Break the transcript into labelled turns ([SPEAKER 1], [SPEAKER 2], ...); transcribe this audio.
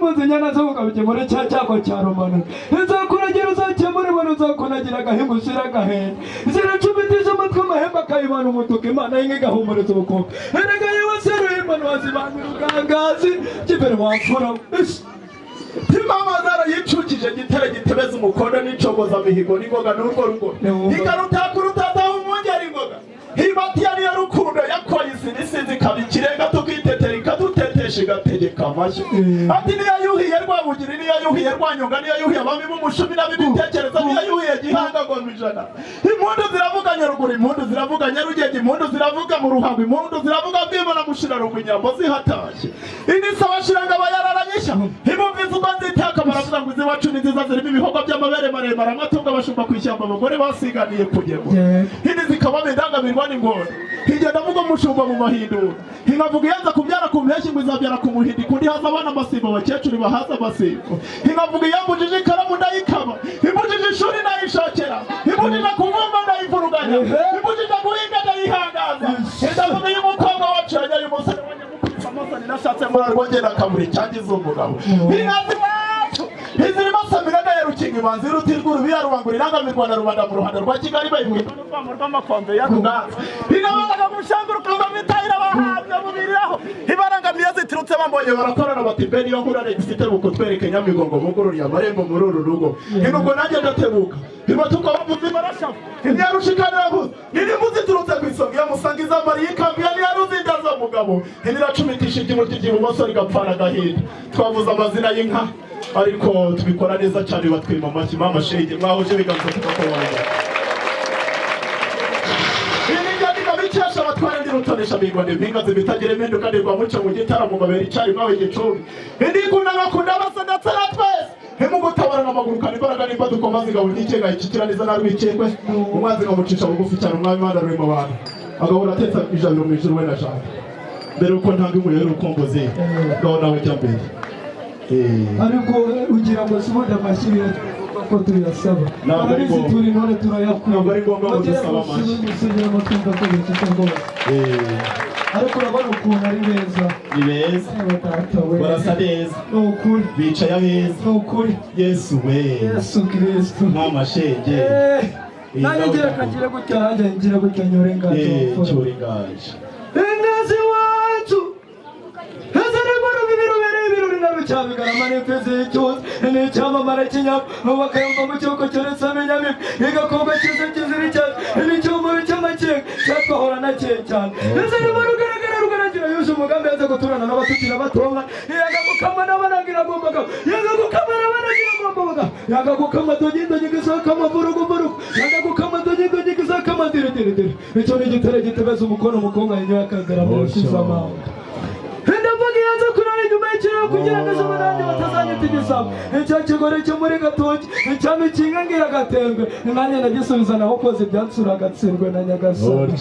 [SPEAKER 1] impunzi nyana zo ukabikemura cya cyako cya romano nzakuragira uzakemura ibona uzakunagira agahembo ushyira agahenda ziracumitisha amatwi amahembe akayibana umutuku imana y'inka igahumuriza ubukungu erega yewe seruye imana wazibanira ugangazi kibere wamfura
[SPEAKER 2] Imama zarayicukije gitera gitebeza umukondo n'icogoza mihigo n'ingoga n'urwo rugo ikarutakura umwongera ingoga hibati yari yarukundo yakoye isinisizi ikaba ikirenga tukitetera ikadutetesha igategeka amashyi ati niyo yuhiye rwabugiri niyo yuhiye rwanyonga niyo yuhiye abami b'umushumi n'ab'ibitekereza niyo yuhiye gihanga ngo mijana impundu ziravuga nyaruguru impundu ziravuga nyarugenge impundu ziravuga mu ruhango impundu ziravuga bwimana mushirarungu inyambo zihatashye inisa bashiranga bayararanyisha ibumviza ubazitaka baravuga ngo iziwacu ni nziza zirimo ibihogo by'amabere maremare amatungo abashumba ku ishyamba abagore basiganiye kugemo ini zikaba indangamirwa n'ingoro higenda avuga umushumba mu mahinduro hinkavuga iyanza kubyara ku mpeshyi ngo izabyara ku muhindi kundi haza abana amasimbo abakecuru bahaza amasimbo hinkavuga iyambujije ikaramu ndayikaba imbujije ishuri ndayishokera imbujije kuvumba ndayivuruganya imbujije guhinga ndayihangaza ndavuga iyo umukobwa wacu yajyaye umusore wanyamukubisa amasani nashatse murarwongera akamuri cyangiza umugabo inkazi wacu izirimo samiraga ya rukinga ibanza y'uruti rw'urubiya rubangura irangamirwa na rubanda mu ruhando rwa Kigali bayivuye n'urwamo rw'amakombe ya Ruganza inabaga mushanguruka bamitahira bahabwa mubiriraho ibarangamiye ziturutse bambonye barakorana bati beni yo nkura regifite bukutwereke nyamigongo mugururiye amarembo muri uru rugo inubwo nanjye ndatebuka ibatuka bavuze barashafu imyarushikanira vuze niri muziturutse ku isonga ya musangiza Mariya ikambiya niyaruzindaza mugabo iniracumitisha igimuti ry'ibumoso rigapfana gahinda twavuze amazina y'inka ariko tubikora neza cyane batwima amashyi mama shenge mwahuje biganza tukakobanya Bicyasha batwara ndi rutonesha bigwa ndipinga zibitagire mendo kandi rwa muco mu gitara mu mabere cyari mwawe gicumbi ndi kunanga kundabasa ndatsara twese hemu gutabara n'amaguru kandi imbaraga nimba dukomaze gabu n'ikega ikikiraniza na rwikekwe umwanzi ngamucisha bugufi cyane umwami Imana ruri mu bantu agahora atetsa ijabiro mu ijuru we na jana mbere uko ntanga umuhero ukomboze gaho nawe jya mbere
[SPEAKER 1] ariko ugira ngo sibuda amashyira ko turiyasaba arabizi turi none turayakura
[SPEAKER 2] ntabwo ari ngombwa ngo dusaba amashyi
[SPEAKER 1] gusugira amatungo akoresha rwose ariko urabona ukuntu ari beza
[SPEAKER 2] ni beza barasa neza
[SPEAKER 1] ni ukuri
[SPEAKER 2] bicaye abeza
[SPEAKER 1] ni ukuri
[SPEAKER 2] Yesu we
[SPEAKER 1] Yesu Kristo
[SPEAKER 2] mama shenge
[SPEAKER 1] nanjye ngira kagire gutya hanjye ngira gutya nyore ngaje
[SPEAKER 2] cyore ngaje
[SPEAKER 1] ingazi wacu hazana baro bibirobere ibirori nabicabigarama n'imfizi y'icyuzi n'icyamamara cy'inyama bakayumva mu cyuko cyonetse amenyami igakobwa cyiza kizira icyatsi n'icyuma cy'amakenga cyatwahora nakeye cyane hazana baro rugaragara rugaragira yuje umugambi yaza guturana n'abatukira batonga yagagukama n'abanagira agombaga yagagukama n'abanagira agombaga yagagukama dogindogi gisakama vuruguvurugu yagagukama dogindogi gisakama diridiri icyo ni igitare gitebeza umukono umukonga yenyewe akagara mu rushiza amanga ndavuga yanze kurara inyuma y'ikiraro kugira ngo ejo bananjye batazanyita igisabo icyo kigore cyo muri gatoki icyami kingangira agatembwe nanjye nagisubiza naho koze byansura agatsindwe na Nyagasani